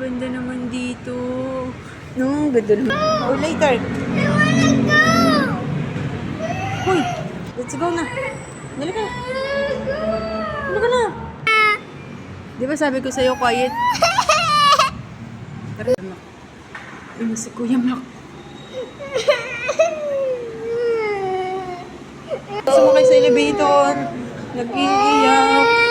ganda naman dito. No, ganda naman. Oh, later. I wanna go! Hoy, let's go na. Dali ka. Dali ka na. Di ba sabi ko sa'yo, quiet? Tara, Mac. Ayun si Kuya Mac. Sumakay sa elevator. Nag-iiyak.